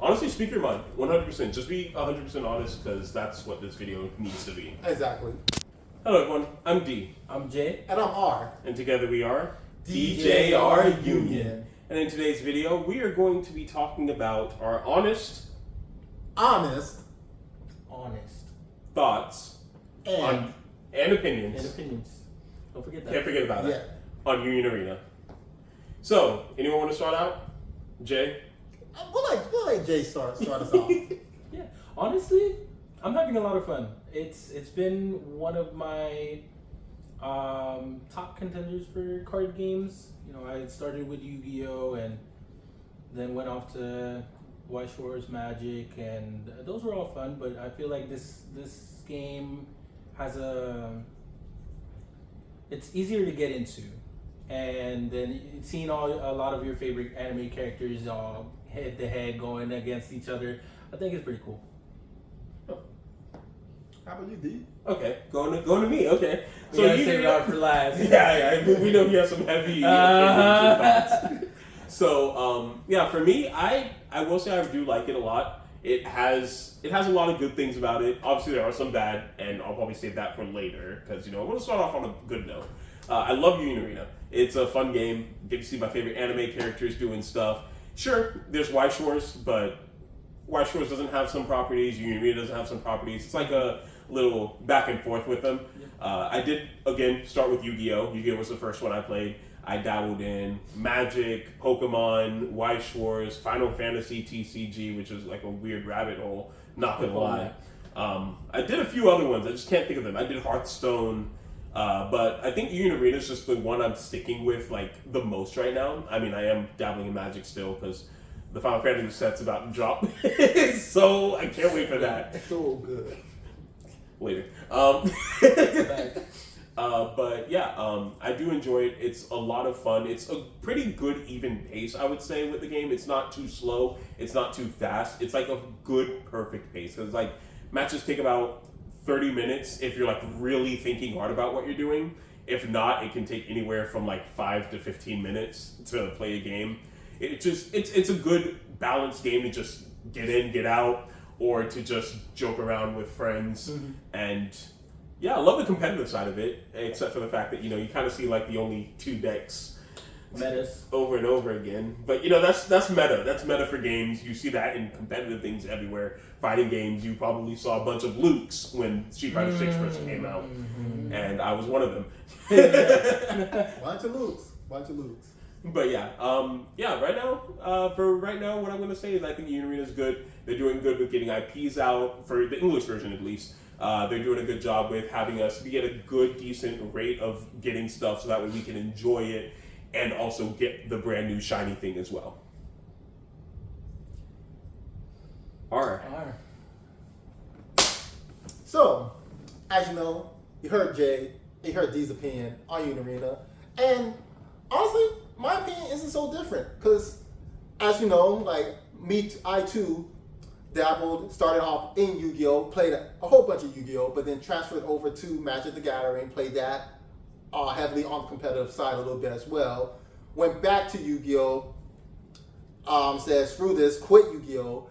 Honestly, speak your mind. 100%. Just be 100% honest, because that's what this video needs to be. Exactly. Hello, everyone. I'm D. I'm Jay. And I'm R. And together we are DJR Union. And in today's video, we are going to be talking about our honest Honest. thoughts And and opinions. And opinions. Don't forget that. Can't forget about yeah. that. On Union Arena. So, anyone want to start out? Jay? We'll let Jay start us off. Yeah. Honestly, I'm having a lot of fun. It's been one of my top contenders for card games. You know, I started with Yu-Gi-Oh! And then went off to White Shores Magic, and those were all fun. But I feel like this game has it's easier to get into, and then seeing a lot of your favorite anime characters all head to head going against each other, I think it's pretty cool. How about you, D? Okay, going to me. Okay. We gotta save it out for last. Yeah, we know you have some heavy thoughts. So, for me, I will say I do like it a lot. It has a lot of good things about it. Obviously, there are some bad, and I'll probably save that for later, because, I want to start off on a good note. I love Union Arena. It's a fun game. Get to see my favorite anime characters doing stuff. Sure, there's White Shores, but White Shores doesn't have some properties. Union Arena doesn't have some properties. It's like a little back and forth with them. I did, again, start with Yu-Gi-Oh! Yu-Gi-Oh! Was the first one I played. I dabbled in Magic, Pokemon, White Shores, Final Fantasy TCG, which is like a weird rabbit hole, not gonna lie. I did a few other ones, I just can't think of them. I did Hearthstone, but I think Union Arena is just the one I'm sticking with like the most right now. I mean, I am dabbling in Magic still, because the Final Fantasy set's about to drop, so I can't wait for that. So good. Later. But yeah, I do enjoy it. It's a lot of fun. It's a pretty good even pace, I would say, with the game. It's not too slow. It's not too fast. It's like a good, perfect pace. Because like matches take about 30 minutes if you're like really thinking hard about what you're doing. If not, it can take anywhere from like 5 to 15 minutes to play a game. It's a good balanced game to just get in, get out, or to just joke around with friends. And yeah, I love the competitive side of it, except for the fact that, you kind of see like the only 2 decks Metas. over and over again. But that's meta. That's meta for games. You see that in competitive things everywhere. Fighting games, you probably saw a bunch of Lukes when Street Fighter 6 first came out. And I was one of them. Bunch of loots. But right now, what I'm going to say is I think Union Arena is good. They're doing good with getting IPs out, for the English version at least. They're doing a good job with having us be at a good, decent rate of getting stuff, so that way we can enjoy it and also get the brand new shiny thing as well. Alright. So, as you know, you heard Jay, you heard D's opinion on Union Arena, and honestly, my opinion isn't so different, because as you know, like I too dabbled, started off in Yu-Gi-Oh, played a whole bunch of Yu-Gi-Oh, but then transferred over to Magic the Gathering, played that heavily on the competitive side a little bit as well. Went back to Yu-Gi-Oh, said screw this, quit Yu-Gi-Oh,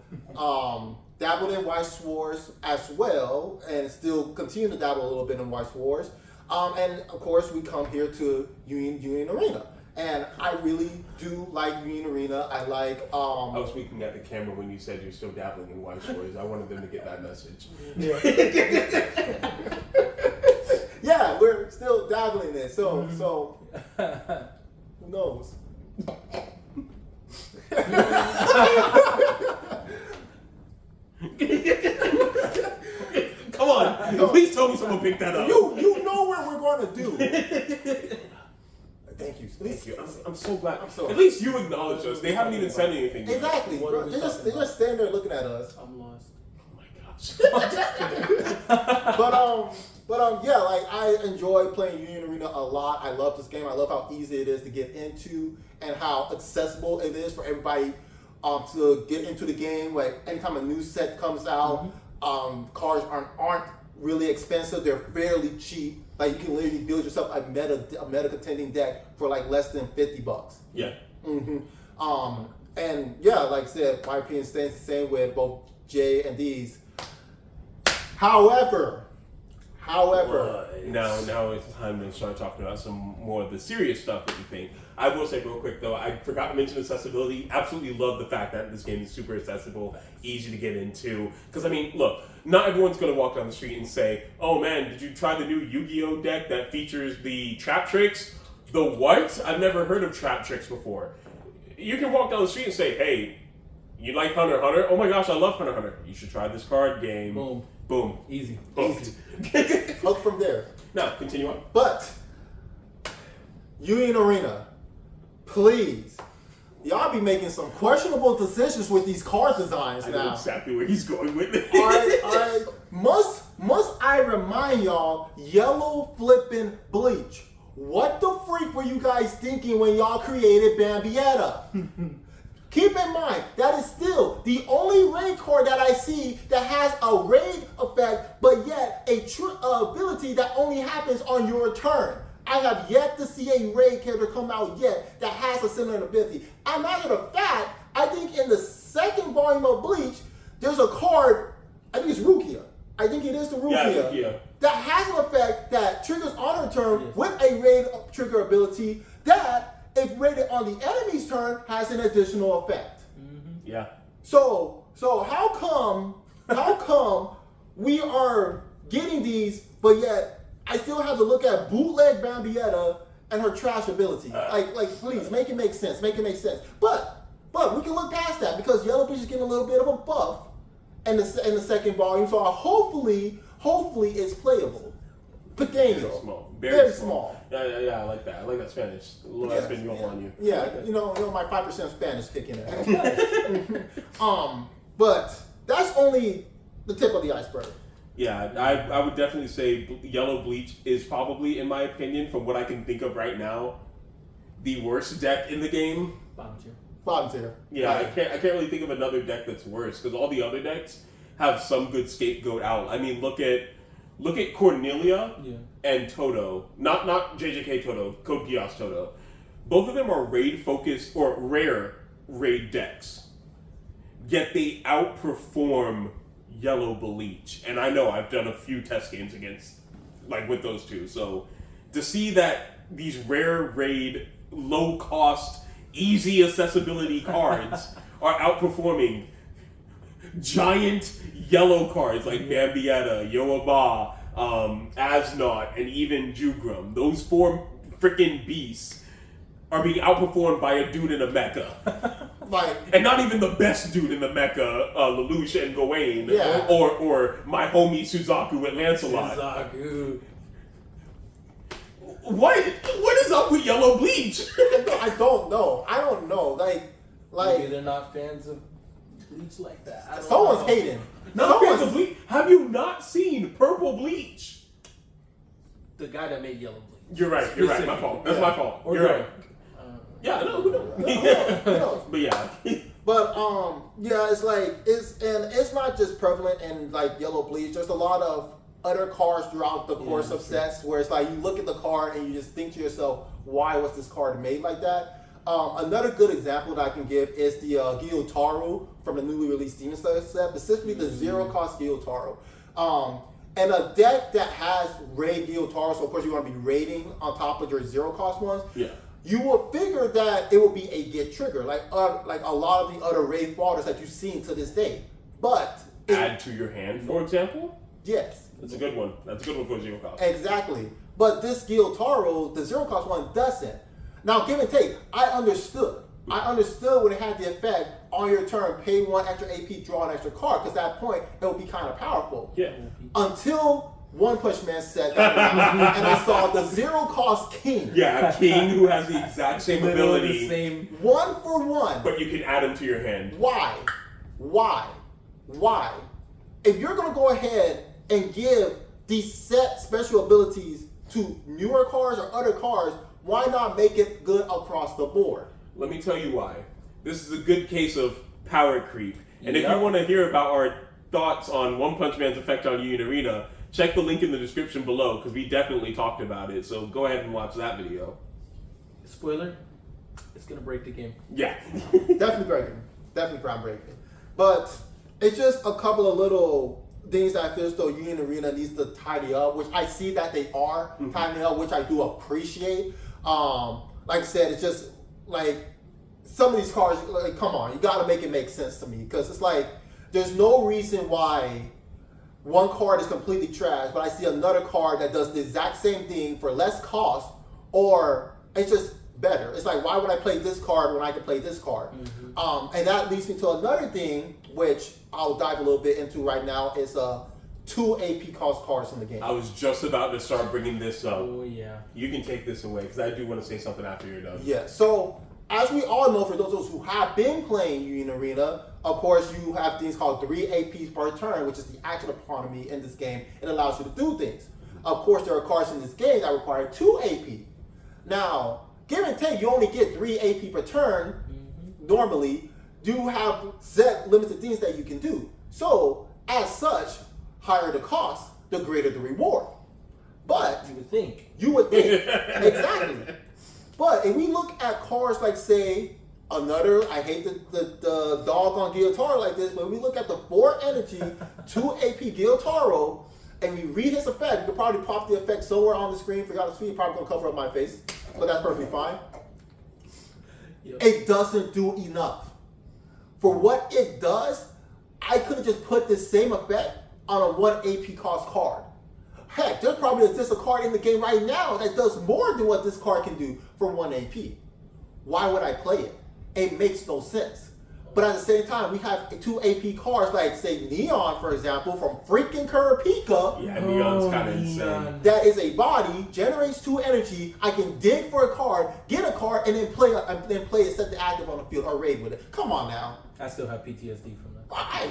dabbled in White Shores as well, and still continue to dabble a little bit in White Shores. And of course, we come here to Union Arena. And I really do like Union Arena. I like. I was speaking at the camera when you said you're still dabbling in White Shores. I wanted them to get that message. Yeah. Yeah, we're still dabbling in it. So who knows? Come on, please tell me someone picked that up. You know what we're going to do. Thank you. I'm so glad. I'm sorry. At least you acknowledge us. They haven't even said anything yet. Exactly, bro. They're just standing there looking at us. I'm lost. Oh my gosh. But yeah, like I enjoy playing Union Arena a lot. I love this game. I love how easy it is to get into and how accessible it is for everybody to get into the game. Like anytime a new set comes out, cards aren't really expensive. They're fairly cheap. Like you can literally build yourself a meta contending deck for like less than $50. Yeah. And yeah, like I said, my opinion stands the same with both J and D's. However, now it's time to start talking about some more of the serious stuff that you think. I will say real quick though, I forgot to mention accessibility. Absolutely love the fact that this game is super accessible, easy to get into. Because I mean, look, not everyone's gonna walk down the street and say, "Oh man, did you try the new Yu-Gi-Oh deck that features the trap tricks?" The what? I've never heard of trap tricks before. You can walk down the street and say, "Hey, you like Hunter x Hunter? Oh my gosh, I love Hunter x Hunter. You should try this card game." Boom. Boom. Easy. Hooked. hook from there. Now, continue on. But Union Arena, please, y'all be making some questionable decisions with these card designs I know now. exactly where he's going with it. Must I remind y'all, yellow flipping bleach. What the freak were you guys thinking when y'all created Bambietta? Keep in mind, that is still the only raid card that I see that has a raid effect, but yet a ability that only happens on your turn. I have yet to see a raid character come out yet that has a similar ability. As a matter of fact, I think in the second volume of Bleach, there's a card, I think it's Rukia. I think it is the Rukia. Yeah. That has an effect that triggers on her turn with a raid trigger ability that, if rated on the enemy's turn, has an additional effect. Yeah. So how come we are getting these, but yet I still have to look at bootleg Bambietta and her trash ability? Like, please make it make sense. Make it make sense. But we can look past that because Yellow Bleach is getting a little bit of a buff in the second volume. So hopefully it's playable. Pequeño. Very small. Yeah, I like that. I like that Spanish. A little Espanol on you. Yeah, like you know my 5% Spanish kicking in. But that's only the tip of the iceberg. Yeah, I would definitely say Yellow Bleach is probably, in my opinion, from what I can think of right now, the worst deck in the game. Bottom tier. Yeah, I can't really think of another deck that's worse because all the other decks have some good scapegoat out. I mean, look at Cornelia and Toto. Not JJK Toto, Code Geass Toto. Both of them are raid focused or rare raid decks. Yet they outperform Yellow Bleach. And I know I've done a few test games against with those two. So to see that these rare raid, low cost, easy accessibility cards are outperforming giant yellow cards like Bambietta, Yoaba, Asnot, and even Jugram. Those four freaking beasts are being outperformed by a dude in a mecha. And not even the best dude in the mecha, Lelouch and Gawain, or my homie Suzaku with Lancelot. Suzaku. What is up with Yellow Bleach? I don't know. Maybe they're not fans of Bleach like that. Someone's hating. Not fans of Bleach. Have you not seen Purple Bleach? The guy that made Yellow Bleach. You're right. My fault. That's my fault. You're right. Yeah, no, we don't. But yeah. It's not just prevalent in Yellow Bleach. There's a lot of other cards throughout the course of sets where it's you look at the card and you just think to yourself, why was this card made like that? Another good example that I can give is the Gyotaro from the newly released Demon Slayer set, specifically the zero-cost Gyotaro. And a deck that has raid Gyotaro, so of course you want to be raiding on top of your zero-cost ones. Yeah. You will figure that it will be a get trigger, like a lot of the other raid fighters that you've seen to this day. But add to your hand, for example. Yes. That's a good one. That's a good one for zero cost. Exactly. But this Gyotaro, the zero cost one, doesn't. Now, give and take, I understood when it had the effect on your turn, pay one extra AP, draw an extra card, because at that point it would be kind of powerful. Yeah. Until One Punch Man said that, and I saw the zero cost king. Yeah, a king who has the exact same ability. One for one. But you can add him to your hand. Why? If you're going to go ahead and give these set special abilities to newer cards or other cards, why not make it good across the board? Let me tell you why. This is a good case of power creep. And if you want to hear about our thoughts on One Punch Man's effect on Union Arena, check the link in the description below because we definitely talked about it. So go ahead and watch that video. Spoiler? it's gonna break the game. Yeah. Definitely groundbreaking. But it's just a couple of little things that I feel as though Union Arena needs to tidy up, which I see that they are tidying up, which I do appreciate. Like I said, it's just like some of these cards, like, come on, you gotta make it make sense to me. Because it's like, there's no reason why one card is completely trash, but I see another card that does the exact same thing for less cost, or it's just better. It's like, why would I play this card when I can play this card? And that leads me to another thing, which I'll dive a little bit into right now, is 2 AP cost cards in the game. I was just about to start bringing this up. Oh yeah. You can take this away because I do want to say something after you're done. Yeah, so as we all know, for those of us who have been playing Union Arena, of course you have things called 3 APs per turn, which is the action economy in this game. It allows you to do things. Of course, there are cards in this game that require 2 AP. Now, give and take, you only get 3 AP per turn. Normally, you have set limited things that you can do. So, as such, higher the cost, the greater the reward. But You would think. you would think exactly. But if we look at cards like, say, another, I hate the dog on Gyotaro like this, but if we look at the 4 energy, 2 AP Gyotaro, and we read his effect, we could probably pop the effect somewhere on the screen for y'all to see. It's probably gonna cover up my face, but that's perfectly fine. Yep. It doesn't do enough. For what it does, I could have just put this same effect on a 1 AP cost card. Heck, there's probably exists a card in the game right now that does more than what this card can do for 1 AP. Why would I play it? It makes no sense. But at the same time, we have 2 AP cards like, say, Neon, for example, from freaking Kurapika. Yeah, Neon's kind of Neon. insane. That is a body, generates 2 energy. I can dig for a card, get a card, and then play it, set the active on the field, or raid with it. Come on now. I still have PTSD from that. I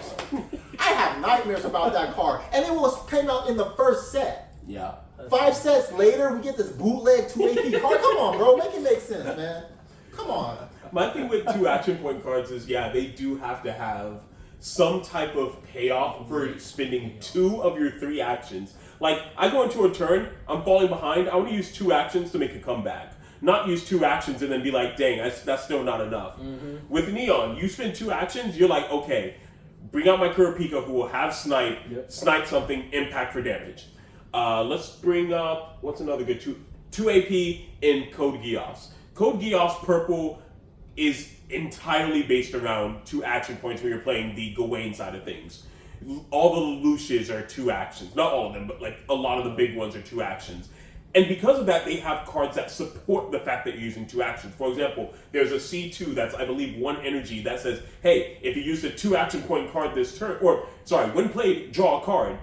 have nightmares about that card. And it came out in the first set. Yeah. 5 sets later, we get this bootleg 2 AP card. Come on, bro. Make it make sense, man. Come on. My thing with 2 action point cards is, yeah, they do have to have some type of payoff for spending 2 of your 3 actions. Like, I go into a turn, I'm falling behind, I want to use 2 actions to make a comeback. Not use 2 actions and then be like, dang, that's still not enough. With Neon, you spend 2 actions, you're like, okay, bring out my Kurapika who will have snipe, snipe something, impact for damage. Let's bring up, what's another good 2 AP in Code Geass. Code Geass purple is entirely based around 2 action points when you're playing the Gawain side of things. All the Lelouches are 2 actions. Not all of them, but like a lot of the big ones are 2 actions. And because of that, they have cards that support the fact that you're using 2 actions. For example, there's a C2 that's, I believe, 1 energy that says, hey, if you use a 2 action point card this turn, or, sorry, when played, draw a card.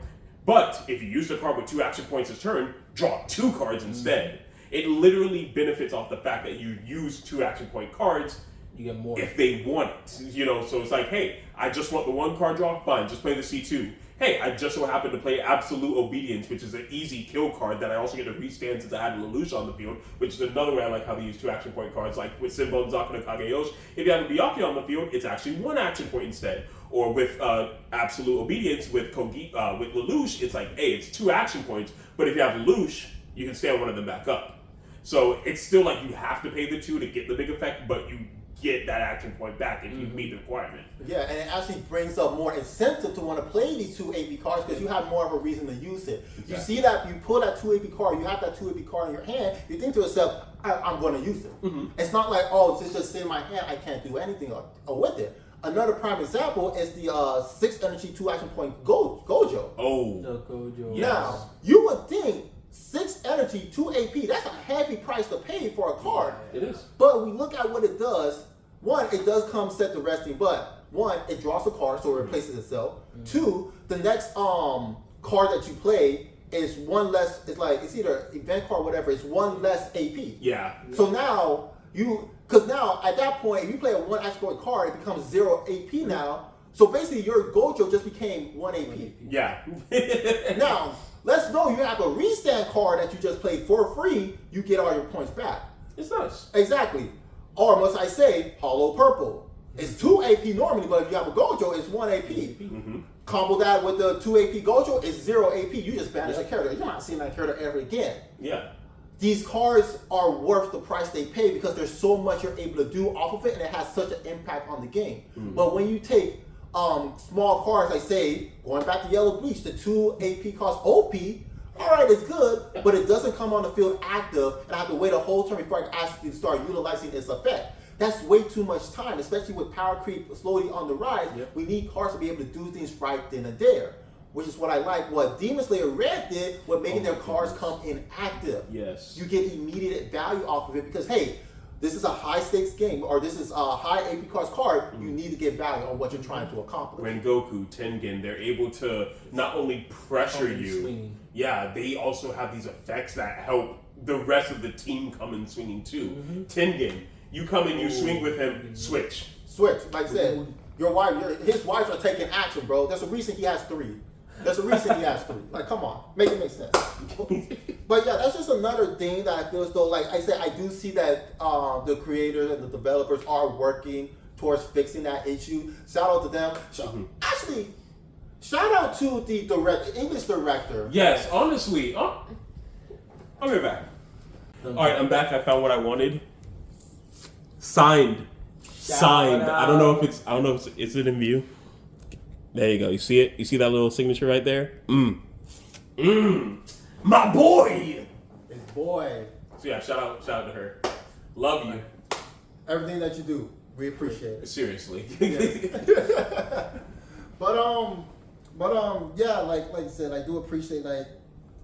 But if you use a card with 2 action points this turn, draw 2 cards instead. It literally benefits off the fact that you use 2 action point cards. You get more. If they want it, you know, so it's like, hey, I just want the 1 card draw, fine, just play the C2. Hey, I just so happen to play Absolute Obedience, which is an easy kill card that I also get to restand since I had Lelouch on the field, which is another way I like how they use 2 action point cards, like with Simba and Zakuna Kageyoshi. If you have a Byakuya on the field, it's actually 1 action point instead. Or with Absolute Obedience, with Lelouch, it's like, hey, it's 2 action points, but if you have Lelouch, you can stand one of them back up. So it's still like you have to pay the 2 to get the big effect, but you get that action point back if you meet the requirement. Yeah, and it actually brings up more incentive to want to play these 2 AP cards because you have more of a reason to use it. Exactly. You see that, you pull that 2 AP card, you have that 2 AP card in your hand, you think to yourself, I'm going to use it. It's not like, oh, it's just in my hand, I can't do anything with it. Another prime example is the 6 energy 2 action point Gojo. Oh. The Gojo. Yes. Now, you would think 6 energy 2 AP, that's a heavy price to pay for a card. It is. But we look at what it does. 1, it does come set to resting, but 1, it draws a card, so it replaces itself. 2, the next card that you play is 1 less. It's like it's either event card, whatever. It's 1 less AP. Yeah. So now because now at that point, if you play a 1 action point card, it becomes 0 AP now. So basically, your Gojo just became 1 AP. Yeah. Now let's know you have a restand card that you just played for free. You get all your points back. It's nice. Exactly. Or must I say, Hollow Purple. It's 2 AP normally, but if you have a Gojo, it's 1 AP. Combo that with the 2 AP Gojo, it's 0 AP. You just banish a character. You're not seeing that character ever again. Yeah. these cars are worth the price they pay because there's so much you're able to do off of it, and it has such an impact on the game. But when you take small cars, like say, going back to Yellow Bleach, the 2 AP cars OP, all right, it's good, but it doesn't come on the field active, and I have to wait a whole turn before I can actually start utilizing its effect. That's way too much time, especially with power creep slowly on the rise. Yep. We need cars to be able to do things right then and there, which is what I like. What Demon Slayer Red did with making their cars come inactive. Yes. You get immediate value off of it because, hey, this is a high stakes game, or this is a high AP cars card. You need to get value on what you're trying to accomplish. Rengoku, Tengen, they're able to not only pressure you, Swinging. yeah, they also have these effects that help the rest of the team come in swinging too. Tengen, you come in, you swing with him, switch. Switch, like I said, his wives are taking action, bro. There's a reason he has 3. There's a reason he has 3. Like, come on, make it make sense. But yeah, that's just another thing that I feel as though, like I said, I do see that the creators and the developers are working towards fixing that issue. Shout out to them. Actually, shout out to the English director. Yes, honestly. I'll be back. All right, I'm back. I found what I wanted. Signed. I don't know if is it in view? There you go. You see it? You see that little signature right there? My boy. His boy. So yeah, shout out to her. Love you. Everything that you do, we appreciate it. Seriously. But yeah, like I said, I do appreciate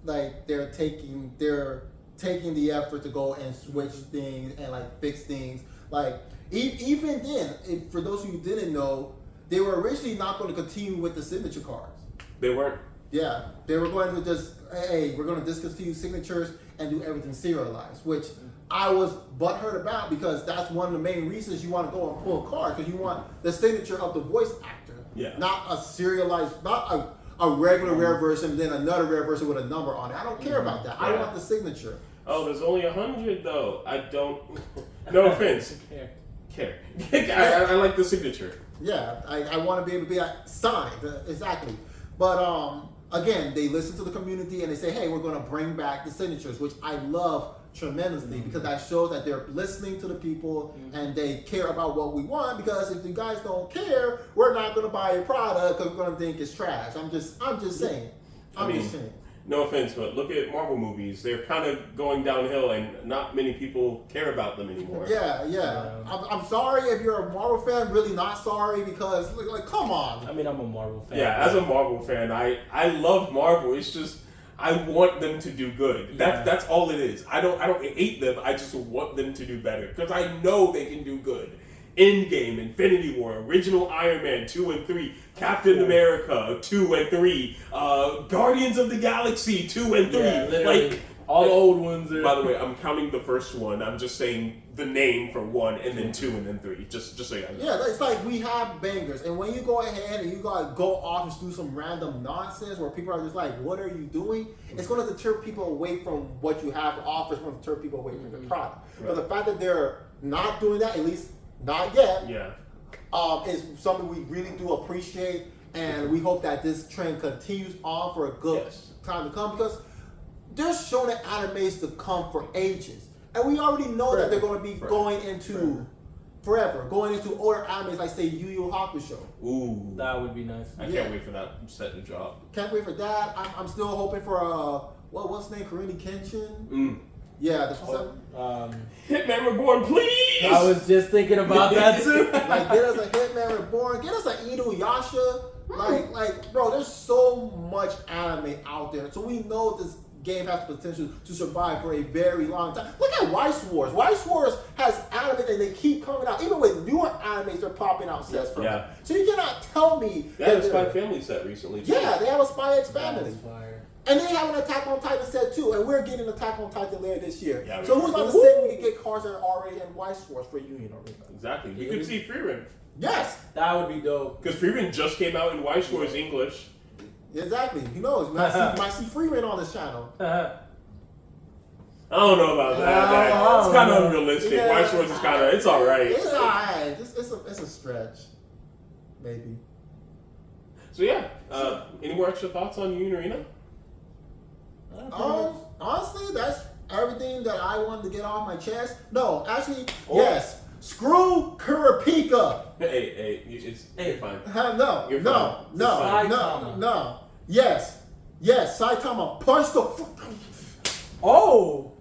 like they're taking the effort to go and switch things and like fix things. Like even then, for those of you who didn't know, they were originally not going to continue with the signature cards. They weren't. Yeah, they were going to just, hey, we're going to discontinue signatures and do everything serialized, which I was butthurt about because that's one of the main reasons you want to go and pull a card, because you want the signature of the voice actor, not a serialized, not a regular rare version and then another rare version with a number on it. I don't care about that. I want the signature. Oh, there's only 100 though. I don't. No offense. Care. I like the signature. Yeah, I want to be able to be signed, exactly. But again, they listen to the community and they say, hey, we're going to bring back the signatures, which I love tremendously because that shows that they're listening to the people and they care about what we want. Because if you guys don't care, we're not going to buy your product because we're going to think it's trash. I'm just saying. I'm just saying. No offense, but look at Marvel movies. They're kind of going downhill, and not many people care about them anymore. Yeah. I'm sorry if you're a Marvel fan. Really not sorry because, like, come on. I mean, I'm a Marvel fan. Yeah, as a Marvel fan, I love Marvel. It's just I want them to do good. That's all it is. I don't hate them. I just want them to do better because I know they can do good. Endgame, Infinity War, original Iron Man 2 and 3, Captain America 2 and 3, Guardians of the Galaxy 2 and 3. Like all the old ones. By the way, I'm counting the first one. I'm just saying the name for 1 and then 2 and then 3. Just so you guys know. Yeah, it's like we have bangers, and when you go ahead and you gotta go off and do some random nonsense where people are just like, "What are you doing?" It's going to deter people away from what you have to offer. It's going to deter people away from the product. But the fact that they're not doing that, at least not yet, is something we really do appreciate, and we hope that this trend continues on for a good time to come because they're showing animes to come for ages, and we already know that they're going to be going into going into older animes like say Yu Yu Hakusho. Ooh, that would be nice. I can't wait for that set to drop. Can't wait for that. I'm still hoping for what's his name, Kurini Kenshin. Yeah, Hitman Reborn, please! I was just thinking about that too. Like, get us a Hitman Reborn, get us an Inuyasha. Like, bro, there's so much anime out there, so we know this game has the potential to survive for a very long time. Look at Weiss Wars. Weiss Wars has anime and they keep coming out. Even with newer animes, they're popping out sets from it. So you cannot tell me they had a Spy Family set recently too. Yeah, they have a Spy X Family. And they have an Attack on Titan set too, and we're getting Attack on Titan later this year. Yeah, so who's about to say we can get cars that are already in Weiss Wars for Union Arena? Exactly. We could see Freeman. Yes. That would be dope. Because Freeman just came out in Weiss Wars English. Exactly. Who knows? We might see Freeman on this channel. I don't know about that. It's kind of unrealistic. Yeah, Weiss Wars is kind of, it's all right. It's all right. It's a stretch. Maybe. So yeah, any more extra thoughts on Union Arena? Honestly, everything that I wanted to get off my chest. No, actually, Oh. yes. Screw Kurapika. Hey, you're fine. No, You're no, fine. no, Saitama. no. Yes, Saitama punch the. Oh!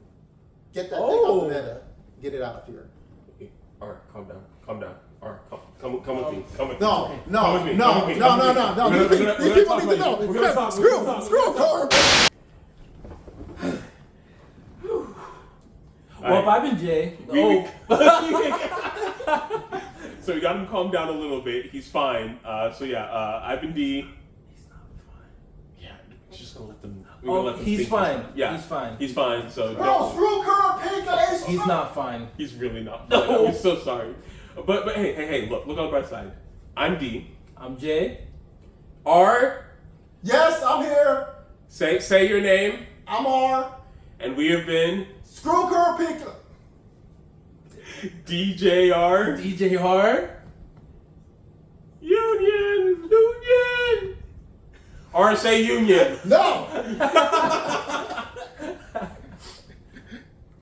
Get that thing out the meta. Get it out of here. Alright, calm down. Alright, come with me. Come with me. No, Come with no, me. no, Come with me. no, Come no, with me. no, no. We're These gonna people talk need to about know. you. We're gonna talk. Screw Kurapika. Well, if I've been Jay. So we got him calmed down a little bit. He's fine. Ivan D. He's not fine. Yeah, just gonna let them. He's think fine. Yeah, He's fine. He's fine. So Bro, don't- screw Kurapika. He's not fine. he's really not. No. Fine. I'm so sorry. But hey, look on the bright side. I'm D. I'm Jay. R. Yes, I'm here. Say your name, I'm R. and we have been Screw Kurapika. DJR. DJ Hard. Union. R. Say Union. No.